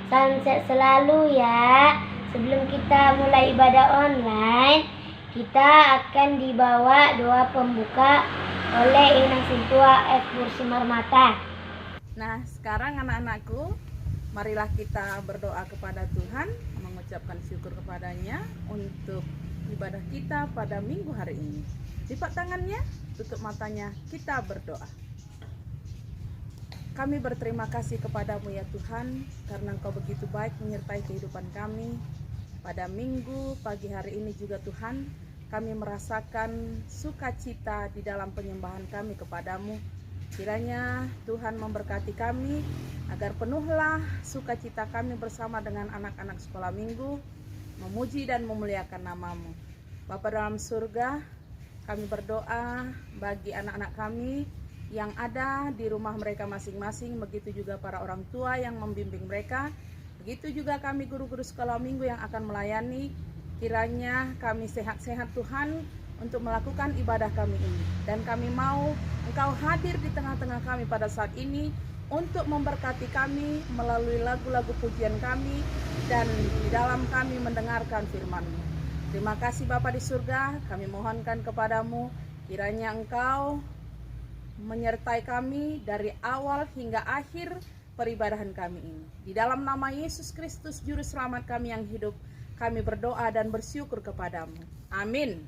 Salam sehat selalu ya. Sebelum kita mulai ibadah online, kita akan dibawa doa pembuka oleh Inang Sintua F. Bursi Marmata. Nah, sekarang anak-anakku, marilah kita berdoa kepada Tuhan, mengucapkan syukur kepadanya untuk ibadah kita pada minggu hari ini. Lipat tangannya, tutup matanya, kita berdoa. Kami berterima kasih kepadamu ya Tuhan, karena Engkau begitu baik menyertai kehidupan kami. Pada minggu pagi hari ini juga Tuhan, kami merasakan sukacita di dalam penyembahan kami kepadamu. Kiranya Tuhan memberkati kami, agar penuhlah sukacita kami bersama dengan anak-anak sekolah minggu, memuji dan memuliakan namamu. Bapa dalam surga, kami berdoa bagi anak-anak kami yang ada di rumah mereka masing-masing, begitu juga para orang tua yang membimbing mereka, begitu juga kami guru-guru sekolah minggu yang akan melayani. Kiranya kami sehat-sehat Tuhan untuk melakukan ibadah kami ini, dan kami mau Engkau hadir di tengah-tengah kami pada saat ini untuk memberkati kami melalui lagu-lagu pujian kami dan di dalam kami mendengarkan firman-Mu. Terima kasih Bapa di surga, kami mohonkan kepadamu kiranya Engkau menyertai kami dari awal hingga akhir peribadahan kami ini. Di dalam nama Yesus Kristus Juru Selamat kami yang hidup, kami berdoa dan bersyukur kepadamu. Amin.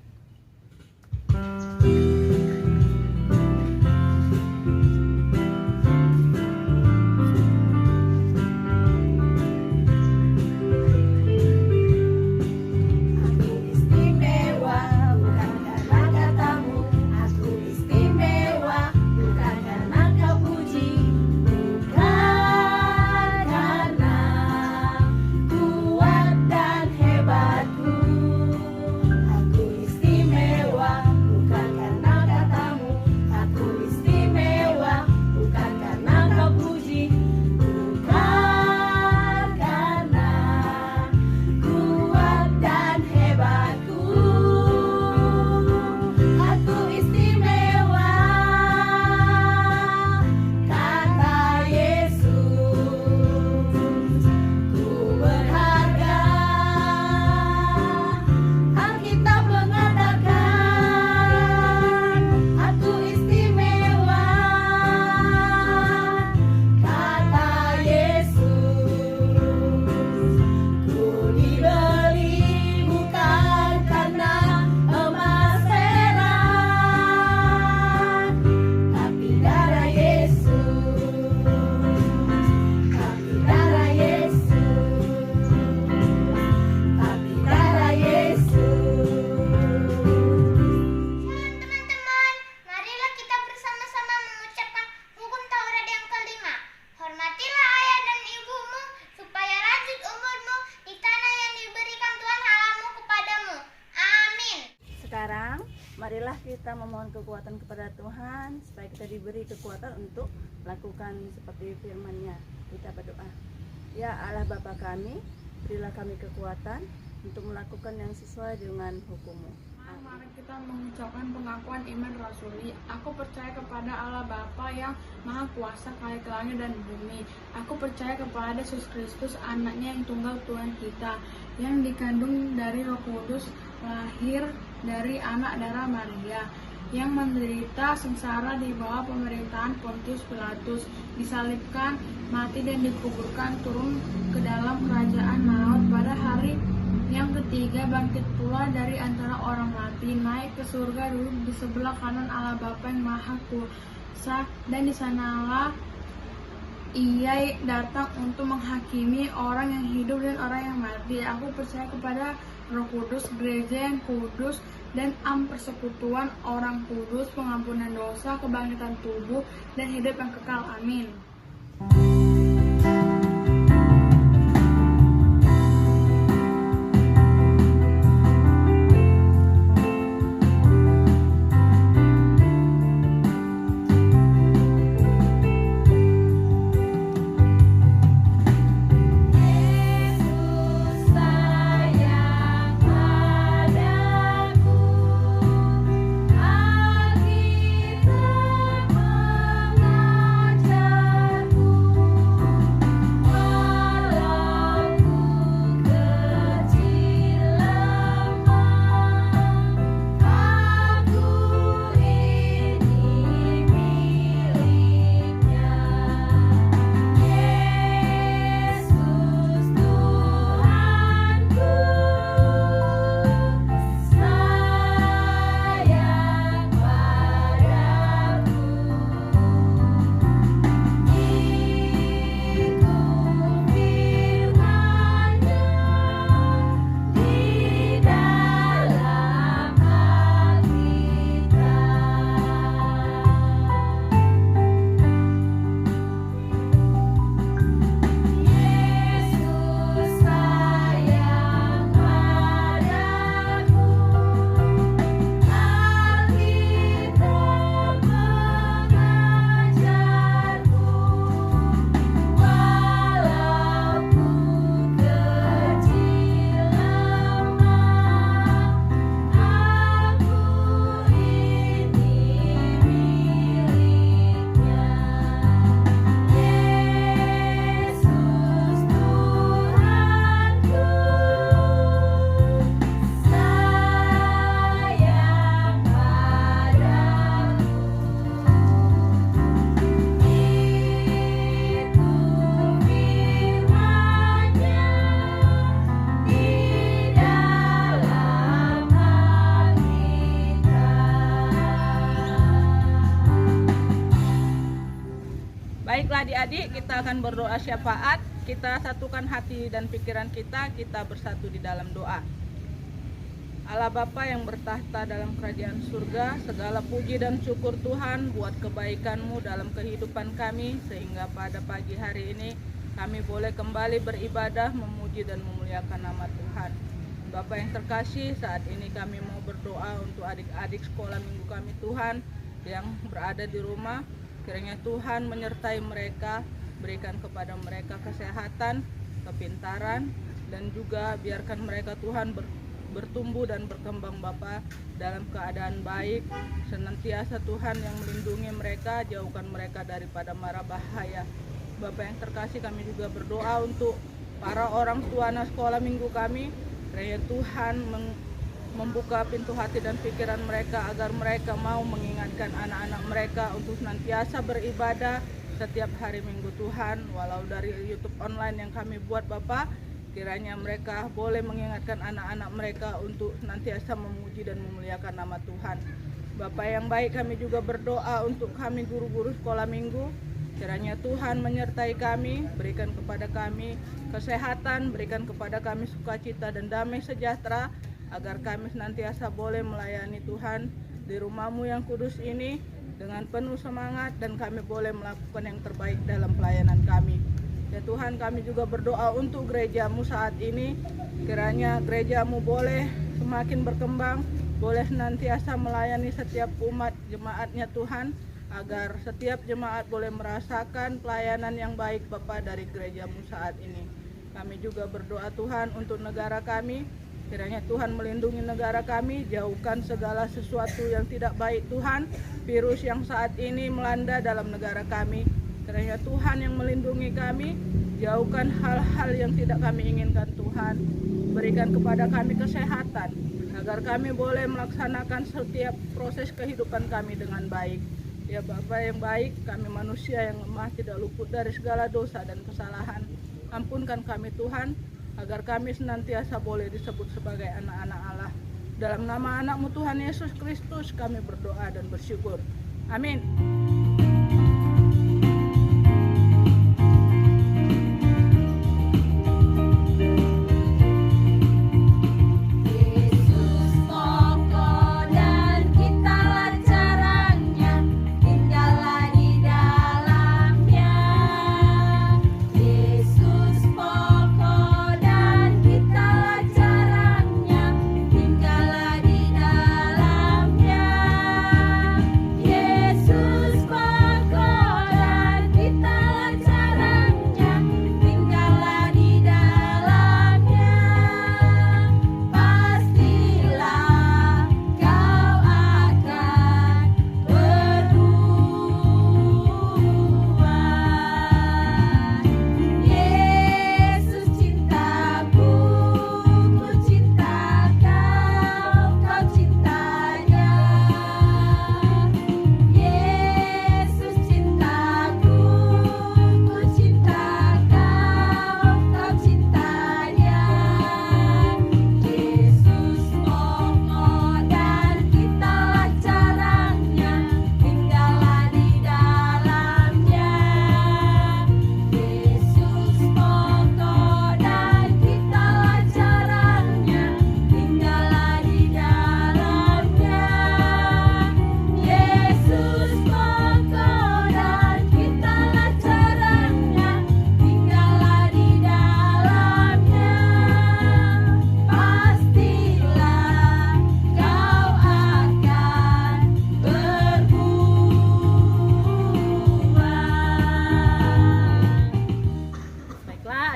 Sekarang marilah kita memohon kekuatan kepada Tuhan supaya kita diberi kekuatan untuk melakukan seperti firman-Nya. Kita berdoa. Ya Allah Bapa kami, berilah kami kekuatan untuk melakukan yang sesuai dengan hukum-Mu. Mari kita mengucapkan pengakuan iman rasuli. Aku percaya kepada Allah Bapa yang Maha Kuasa, Kaya ke langit dan bumi. Aku percaya kepada Yesus Kristus, anaknya yang tunggal Tuhan kita, yang dikandung dari Roh Kudus, lahir dari anak darah Maria, yang menderita sengsara di bawah pemerintahan Pontius Pilatus, disalibkan, mati dan dikuburkan, turun ke dalam kerajaan maut, pada hari yang ketiga bangkit pula dari antara orang mati, naik ke surga, duduk di sebelah kanan Allah Bapa yang Maha Kuasa, dan di sanalah Ia datang untuk menghakimi orang yang hidup dan orang yang mati. Aku percaya kepada Roh Kudus, gereja yang kudus, dan persekutuan orang kudus, pengampunan dosa, kebangkitan tubuh, dan hidup yang kekal. Amin. Alkitab mengajar adik-adik, kita akan berdoa syafaat. Kita satukan hati dan pikiran kita bersatu di dalam doa. Allah Bapa yang bertahta dalam kerajaan surga, segala puji dan syukur Tuhan buat kebaikan-Mu dalam kehidupan kami, sehingga pada pagi hari ini kami boleh kembali beribadah, memuji dan memuliakan nama Tuhan. Bapa yang terkasih, saat ini kami mau berdoa untuk adik-adik sekolah minggu kami Tuhan yang berada di rumah. Kiranya Tuhan menyertai mereka, berikan kepada mereka kesehatan, kepintaran, dan juga biarkan mereka Tuhan bertumbuh dan berkembang Bapa dalam keadaan baik. Senantiasa Tuhan yang melindungi mereka, jauhkan mereka daripada mara bahaya. Bapa yang terkasih, kami juga berdoa untuk para orang tua anak sekolah minggu kami. Kiranya Tuhan membuka pintu hati dan pikiran mereka agar mereka mau mengingatkan anak-anak mereka untuk senantiasa beribadah setiap hari Minggu Tuhan. Walau dari YouTube online yang kami buat Bapak, kiranya mereka boleh mengingatkan anak-anak mereka untuk senantiasa memuji dan memuliakan nama Tuhan. Bapak yang baik, kami juga berdoa untuk kami guru-guru sekolah minggu. Kiranya Tuhan menyertai kami, berikan kepada kami kesehatan, berikan kepada kami sukacita dan damai sejahtera, agar kami senantiasa boleh melayani Tuhan di rumah-Mu yang kudus ini dengan penuh semangat, dan kami boleh melakukan yang terbaik dalam pelayanan kami. Ya Tuhan, kami juga berdoa untuk gereja-Mu saat ini. Kiranya gereja-Mu boleh semakin berkembang, boleh senantiasa melayani setiap umat jemaatnya Tuhan, agar setiap jemaat boleh merasakan pelayanan yang baik Bapa dari gereja-Mu saat ini. Kami juga berdoa Tuhan untuk negara kami. Kiranya Tuhan melindungi negara kami, jauhkan segala sesuatu yang tidak baik Tuhan, virus yang saat ini melanda dalam negara kami. Kiranya Tuhan yang melindungi kami, jauhkan hal-hal yang tidak kami inginkan Tuhan. Berikan kepada kami kesehatan, agar kami boleh melaksanakan setiap proses kehidupan kami dengan baik. Ya Bapa yang baik, kami manusia yang lemah, tidak luput dari segala dosa dan kesalahan. Ampunkan kami Tuhan, agar kami senantiasa boleh disebut sebagai anak-anak Allah. Dalam nama anak-Mu Tuhan Yesus Kristus kami berdoa dan bersyukur. Amin.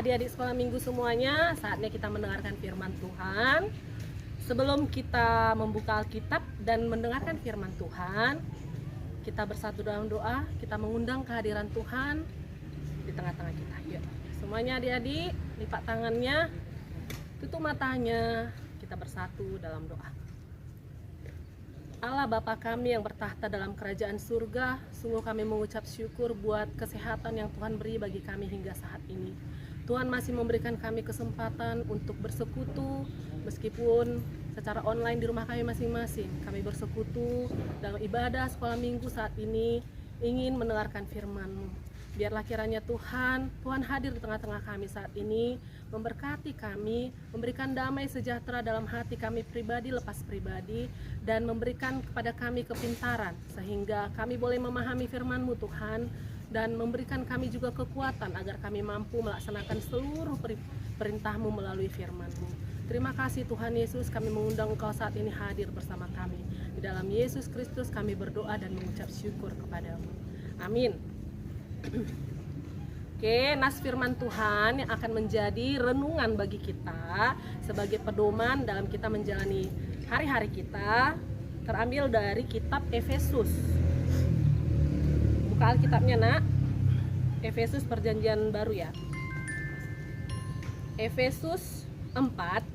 Adik-adik sekolah minggu semuanya, saatnya kita mendengarkan firman Tuhan. Sebelum kita membuka Alkitab dan mendengarkan firman Tuhan, kita bersatu dalam doa, kita mengundang kehadiran Tuhan di tengah-tengah kita. Yuk, semuanya adik-adik, lipat tangannya, tutup matanya, kita bersatu dalam doa. Allah Bapa kami yang bertahta dalam kerajaan surga, sungguh kami mengucap syukur buat kesehatan yang Tuhan beri bagi kami hingga saat ini. Tuhan masih memberikan kami kesempatan untuk bersekutu, meskipun secara online di rumah kami masing-masing. Kami bersekutu dalam ibadah sekolah minggu saat ini, ingin mendengarkan firman-Mu. Biarlah kiranya Tuhan hadir di tengah-tengah kami saat ini, memberkati kami, memberikan damai sejahtera dalam hati kami pribadi lepas pribadi, dan memberikan kepada kami kepintaran sehingga kami boleh memahami firman-Mu Tuhan, dan memberikan kami juga kekuatan agar kami mampu melaksanakan seluruh perintah-Mu melalui firman-Mu. Terima kasih Tuhan Yesus, kami mengundang Engkau saat ini hadir bersama kami. Di dalam Yesus Kristus kami berdoa dan mengucap syukur kepadamu. Amin. Oke, nas firman Tuhan yang akan menjadi renungan bagi kita sebagai pedoman dalam kita menjalani hari-hari kita terambil dari kitab Efesus. Buka Alkitabnya, Nak. Efesus Perjanjian Baru ya. Efesus 4.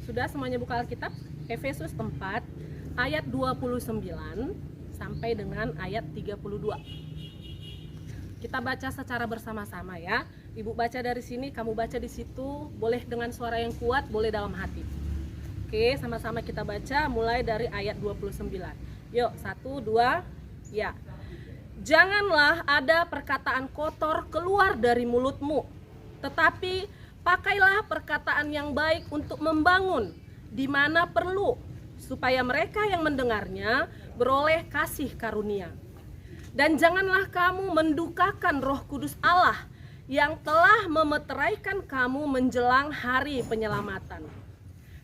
Sudah semuanya buka Alkitab? Efesus 4 ayat 29 sampai dengan ayat 32. Kita baca secara bersama-sama ya. Ibu baca dari sini, kamu baca di situ, boleh dengan suara yang kuat, boleh dalam hati. Oke, sama-sama kita baca mulai dari ayat 29. Yuk, 1, 2, ya. Janganlah ada perkataan kotor keluar dari mulutmu, tetapi pakailah perkataan yang baik untuk membangun di mana perlu, supaya mereka yang mendengarnya beroleh kasih karunia. Dan janganlah kamu mendukakan Roh Kudus Allah yang telah memeteraikan kamu menjelang hari penyelamatan.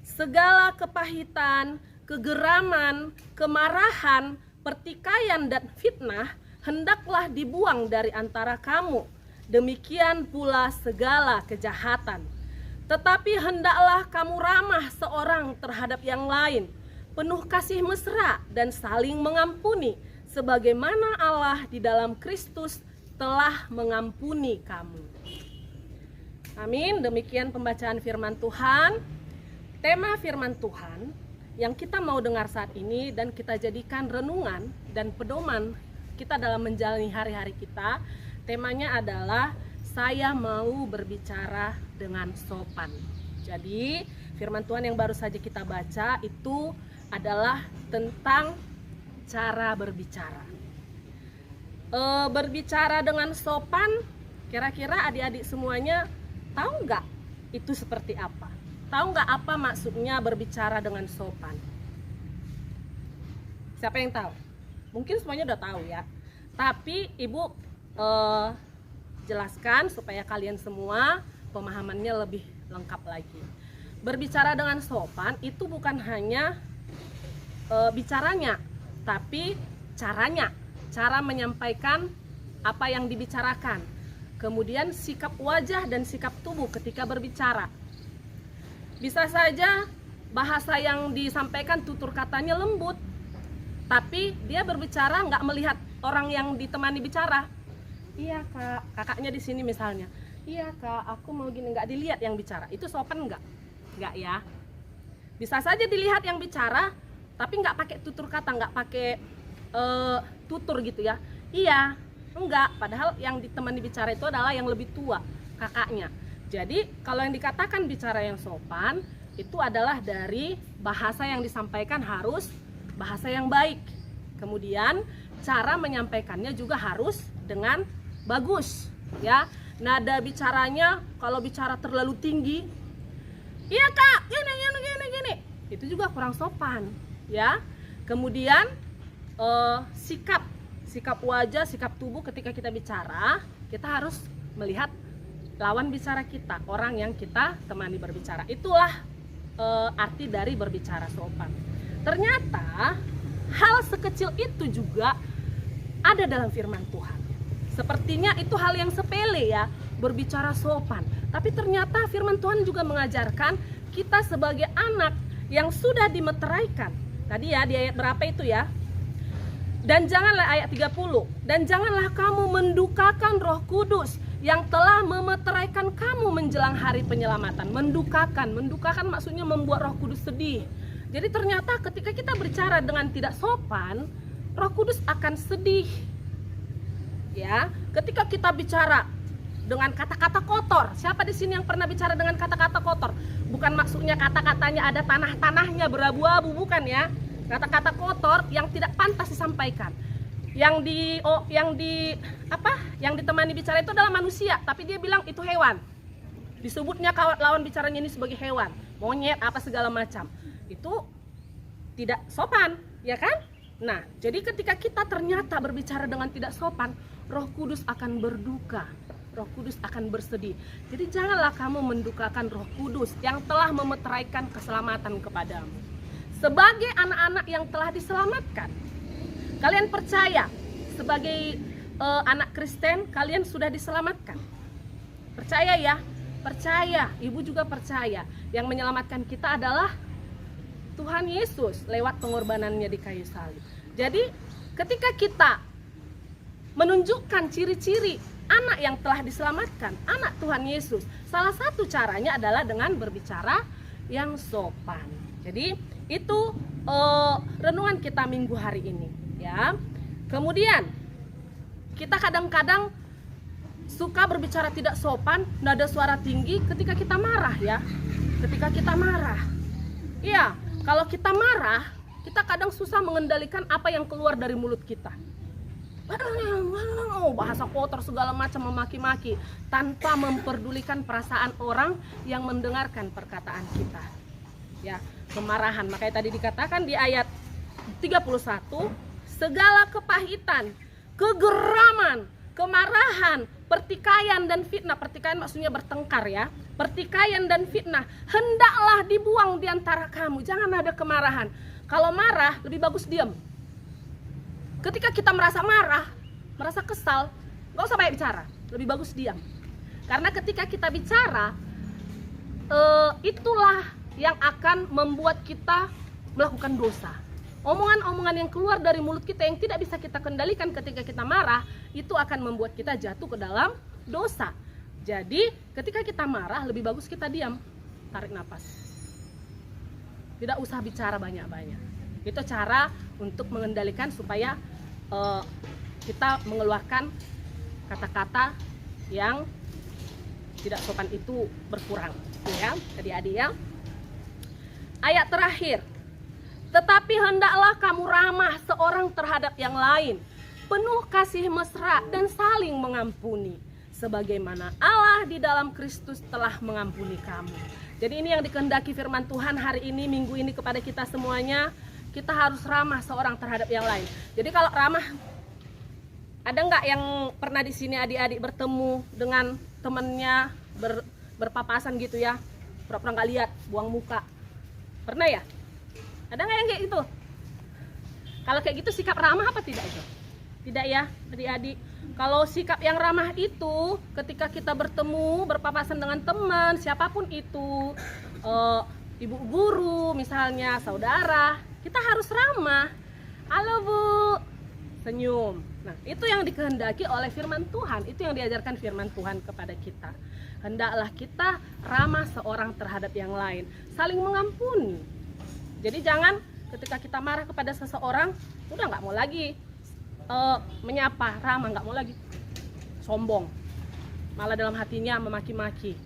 Segala kepahitan, kegeraman, kemarahan, pertikaian dan fitnah hendaklah dibuang dari antara kamu. Demikian pula segala kejahatan. Tetapi hendaklah kamu ramah seorang terhadap yang lain, penuh kasih mesra dan saling mengampuni, sebagaimana Allah di dalam Kristus telah mengampuni kamu. Amin. Demikian pembacaan firman Tuhan. Tema firman Tuhan yang kita mau dengar saat ini dan kita jadikan renungan dan pedoman kita dalam menjalani hari-hari kita, temanya adalah saya mau berbicara dengan sopan. Jadi firman Tuhan yang baru saja kita baca itu adalah tentang cara berbicara. Berbicara dengan sopan, kira-kira adik-adik semuanya tahu nggak itu seperti apa? Tahu nggak apa maksudnya berbicara dengan sopan? Siapa yang tahu? Mungkin semuanya udah tahu ya. Tapi ibu jelaskan supaya kalian semua pemahamannya lebih lengkap lagi. Berbicara dengan sopan itu bukan hanya bicaranya, tapi caranya, cara menyampaikan apa yang dibicarakan. Kemudian sikap wajah dan sikap tubuh ketika berbicara. Bisa saja bahasa yang disampaikan tutur katanya lembut, tapi dia berbicara nggak melihat orang yang ditemani bicara. Iya kak, kakaknya di sini misalnya. Iya kak, aku mau gini, nggak dilihat yang bicara. Itu sopan nggak? Nggak ya. Bisa saja dilihat yang bicara, tapi nggak pakai tutur kata, nggak pakai tutur gitu ya. Iya, enggak. Padahal yang ditemani bicara itu adalah yang lebih tua, kakaknya. Jadi kalau yang dikatakan bicara yang sopan itu adalah dari bahasa yang disampaikan harus bahasa yang baik. Kemudian cara menyampaikannya juga harus dengan bagus, ya. Nada bicaranya kalau bicara terlalu tinggi, iya kak, gini, itu juga kurang sopan, ya. Kemudian sikap wajah, sikap tubuh ketika kita bicara, kita harus melihat lawan bicara kita, orang yang kita temani berbicara. Itulah arti dari berbicara sopan. Ternyata hal sekecil itu juga ada dalam firman Tuhan. Sepertinya itu hal yang sepele ya, berbicara sopan. Tapi ternyata firman Tuhan juga mengajarkan kita sebagai anak yang sudah dimeteraikan. Tadi ya di ayat berapa itu ya? Dan janganlah ayat 30. Dan janganlah kamu mendukakan Roh Kudus yang telah memeteraikan kamu menjelang hari penyelamatan. Mendukakan maksudnya membuat Roh Kudus sedih. Jadi ternyata ketika kita berbicara dengan tidak sopan, Roh Kudus akan sedih. Ya, ketika kita bicara dengan kata-kata kotor, siapa di sini yang pernah bicara dengan kata-kata kotor? Bukan maksudnya kata-katanya ada tanah-tanahnya berabu-abu, bukan ya. kata-kata kotor yang tidak pantas disampaikan. Yang ditemani bicara itu adalah manusia, tapi dia bilang itu hewan. Disebutnya lawan bicaranya ini sebagai hewan, monyet, apa segala macam. Itu tidak sopan, ya kan? Nah, jadi ketika kita ternyata berbicara dengan tidak sopan, Roh Kudus akan berduka, Roh Kudus akan bersedih. Jadi janganlah kamu mendukakan Roh Kudus yang telah memeteraikan keselamatan kepadamu. Sebagai anak-anak yang telah diselamatkan, kalian percaya sebagai anak Kristen kalian sudah diselamatkan. Percaya ya? Percaya. Ibu juga percaya. Yang menyelamatkan kita adalah Tuhan Yesus lewat pengorbanannya di kayu salib. Jadi ketika kita menunjukkan ciri-ciri anak yang telah diselamatkan, anak Tuhan Yesus, salah satu caranya adalah dengan berbicara yang sopan. Jadi itu renungan kita minggu hari ini, ya. Kemudian kita kadang-kadang suka berbicara tidak sopan, nada suara tinggi ketika kita marah, ya. Ketika kita marah, iya. Kalau kita marah, kita kadang susah mengendalikan apa yang keluar dari mulut kita. Bahasa kotor segala macam, memaki-maki tanpa memperdulikan perasaan orang yang mendengarkan perkataan kita. Ya, kemarahan. Makanya tadi dikatakan di ayat 31, segala kepahitan, kegeraman, kemarahan, pertikaian dan fitnah. Pertikaian maksudnya bertengkar, ya. Pertikaian dan fitnah hendaklah dibuang di antara kamu. Jangan ada kemarahan. Kalau marah lebih bagus diam. Ketika kita merasa marah, merasa kesal, gak usah banyak bicara, lebih bagus diam. Karena ketika kita bicara, itulah yang akan membuat kita melakukan dosa. Omongan-omongan yang keluar dari mulut kita yang tidak bisa kita kendalikan ketika kita marah, itu akan membuat kita jatuh ke dalam dosa. Jadi ketika kita marah, lebih bagus kita diam, tarik nafas. Tidak usah bicara banyak-banyak. Itu cara untuk mengendalikan supaya kita mengeluarkan kata-kata yang tidak sopan itu berkurang, ya, adik-adik, ya. Ayat terakhir, tetapi hendaklah kamu ramah seorang terhadap yang lain, penuh kasih mesra dan saling mengampuni, sebagaimana Allah di dalam Kristus telah mengampuni kamu. Jadi ini yang dikehendaki firman Tuhan hari ini, minggu ini kepada kita semuanya. Kita harus ramah seorang terhadap yang lain. Jadi kalau ramah, ada nggak yang pernah di sini adik-adik bertemu dengan temennya berpapasan gitu, ya, pura-pura nggak lihat, buang muka, pernah ya? Ada nggak yang kayak gitu? Kalau kayak gitu sikap ramah apa tidak itu? Tidak, ya adik-adik. Kalau sikap yang ramah itu ketika kita bertemu berpapasan dengan teman siapapun itu, ibu guru misalnya, saudara, kita harus ramah. Halo Bu, senyum. Nah, itu yang dikehendaki oleh firman Tuhan. Itu yang diajarkan firman Tuhan kepada kita. Hendaklah kita ramah seorang terhadap yang lain, saling mengampuni. Jadi jangan ketika kita marah kepada seseorang, udah nggak mau lagi menyapa, ramah, nggak mau lagi, sombong, malah dalam hatinya memaki-maki.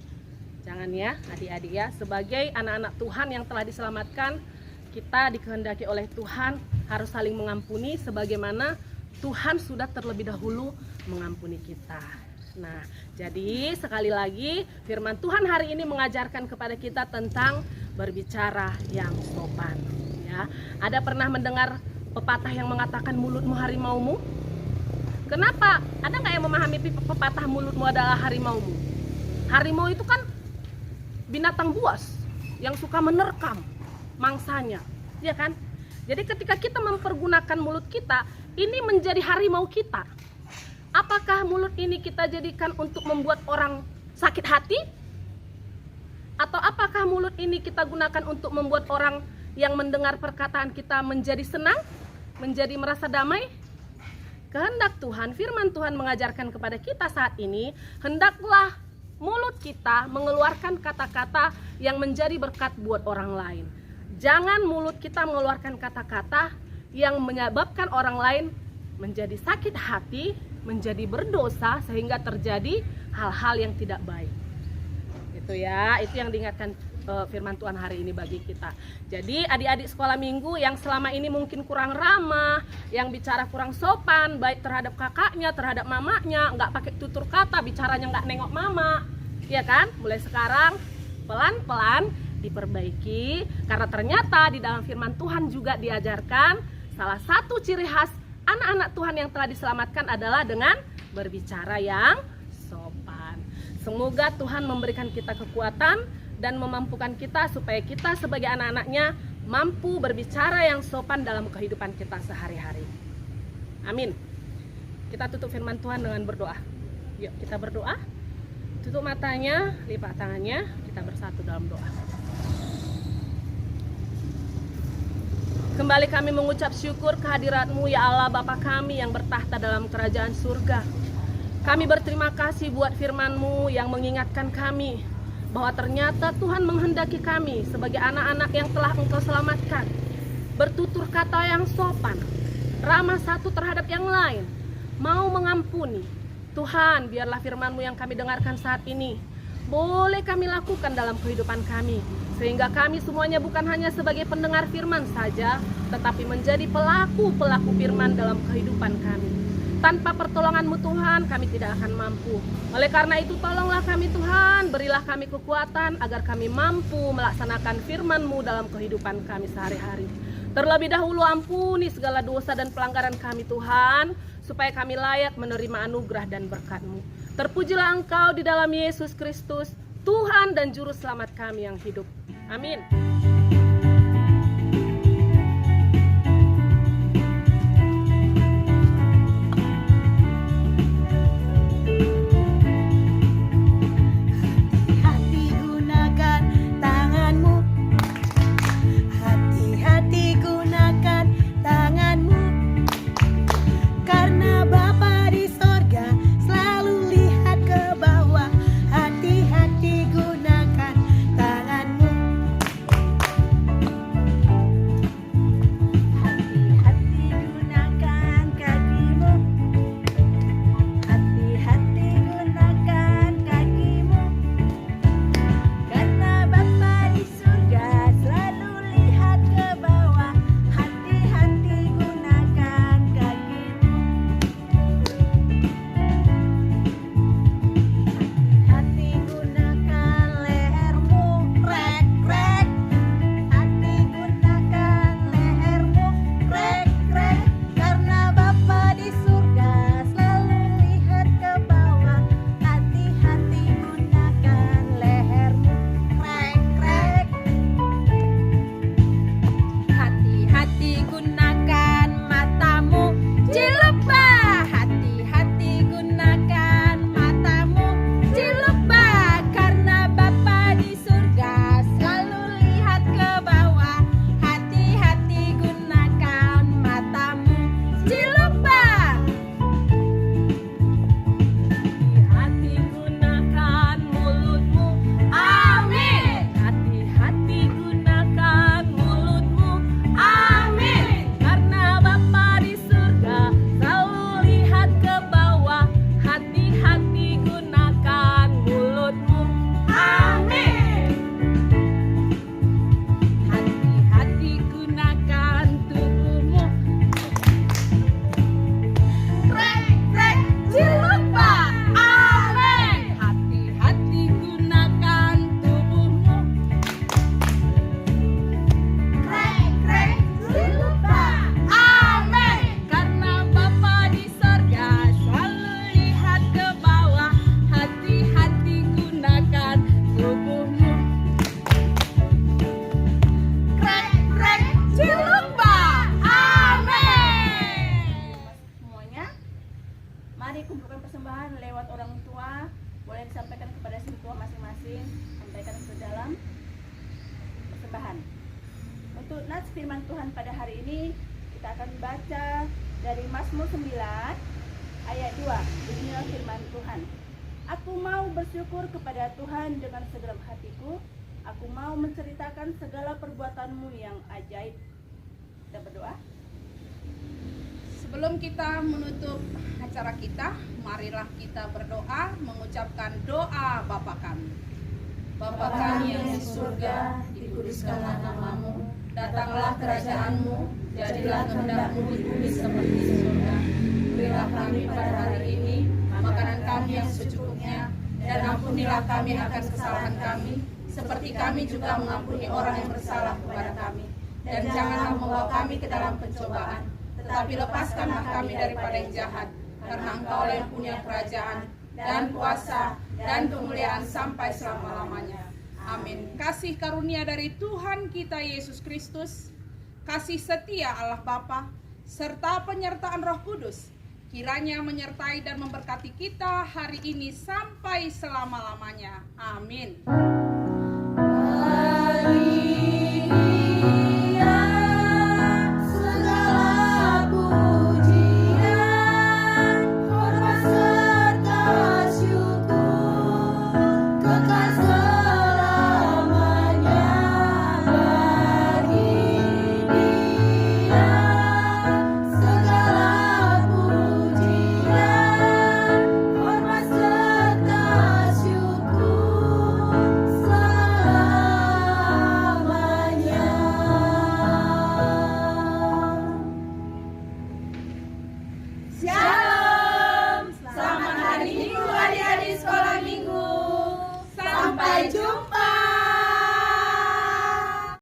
Jangan, ya adik-adik, ya. Sebagai anak-anak Tuhan yang telah diselamatkan, kita dikehendaki oleh Tuhan harus saling mengampuni sebagaimana Tuhan sudah terlebih dahulu mengampuni kita. Nah, jadi sekali lagi firman Tuhan hari ini mengajarkan kepada kita tentang berbicara yang sopan, ya. Ada pernah mendengar pepatah yang mengatakan mulutmu harimaumu? Kenapa? Ada nggak yang memahami pepatah mulutmu adalah harimaumu? Harimau itu kan binatang buas yang suka menerkam mangsanya, ya kan? Jadi ketika kita mempergunakan mulut kita, ini menjadi harimau kita. Apakah mulut ini kita jadikan untuk membuat orang sakit hati? Atau apakah mulut ini kita gunakan untuk membuat orang yang mendengar perkataan kita menjadi senang, menjadi merasa damai? Kehendak Tuhan, firman Tuhan mengajarkan kepada kita saat ini, hendaklah mulut kita mengeluarkan kata-kata yang menjadi berkat buat orang lain. Jangan mulut kita mengeluarkan kata-kata yang menyebabkan orang lain menjadi sakit hati, menjadi berdosa, sehingga terjadi hal-hal yang tidak baik. Itu, ya, itu yang diingatkan firman Tuhan hari ini bagi kita. Jadi adik-adik sekolah minggu yang selama ini mungkin kurang ramah, yang bicara kurang sopan, baik terhadap kakaknya, terhadap mamanya, nggak pakai tutur kata, bicaranya nggak nengok mama, ya kan? Mulai sekarang pelan-pelan diperbaiki, karena ternyata di dalam firman Tuhan juga diajarkan salah satu ciri khas anak-anak Tuhan yang telah diselamatkan adalah dengan berbicara yang sopan. Semoga Tuhan memberikan kita kekuatan dan memampukan kita supaya kita sebagai anak-anaknya mampu berbicara yang sopan dalam kehidupan kita sehari-hari. Amin. Kita tutup firman Tuhan dengan berdoa. Yuk kita berdoa. Tutup matanya, lipat tangannya, kita bersatu dalam doa. Kembali kami mengucap syukur kehadirat-Mu ya Allah Bapa kami yang bertahta dalam kerajaan surga. Kami berterima kasih buat firman-Mu yang mengingatkan kami bahwa ternyata Tuhan menghendaki kami sebagai anak-anak yang telah Engkau selamatkan bertutur kata yang sopan, ramah satu terhadap yang lain, mau mengampuni. Tuhan, biarlah firman-Mu yang kami dengarkan saat ini boleh kami lakukan dalam kehidupan kami, sehingga kami semuanya bukan hanya sebagai pendengar firman saja, tetapi menjadi pelaku-pelaku firman dalam kehidupan kami. Tanpa pertolongan-Mu Tuhan, kami tidak akan mampu. Oleh karena itu, tolonglah kami Tuhan, berilah kami kekuatan agar kami mampu melaksanakan firman-Mu dalam kehidupan kami sehari-hari. Terlebih dahulu ampuni segala dosa dan pelanggaran kami Tuhan, supaya kami layak menerima anugerah dan berkat-Mu. Terpujilah Engkau di dalam Yesus Kristus, Tuhan dan Juru Selamat kami yang hidup. Amin. Untuk nats firman Tuhan pada hari ini, kita akan baca dari Mazmur 9 ayat 2. Beginilah firman Tuhan. Aku mau bersyukur kepada Tuhan dengan segenap hatiku. Aku mau menceritakan segala perbuatan-Mu yang ajaib. Kita berdoa. Sebelum kita menutup acara kita, marilah kita berdoa mengucapkan doa Bapa kami. Bapa kami yang di surga, dikuduskanlah namamu, datanglah kerajaanmu, jadilah kehendakmu di bumi seperti di surga. Berilah kami pada hari ini makanan kami yang secukupnya, dan ampunilah kami akan kesalahan kami, seperti kami juga mengampuni orang yang bersalah kepada kami. Dan janganlah membawa kami ke dalam pencobaan, tetapi lepaskanlah kami daripada yang jahat, karena Engkau yang punya kerajaan, dan kuasa, dan kemuliaan sampai selama-lamanya. Amin. Kasih karunia dari Tuhan kita Yesus Kristus, kasih setia Allah Bapa, serta penyertaan Roh Kudus, kiranya menyertai dan memberkati kita hari ini sampai selama-lamanya. Amin.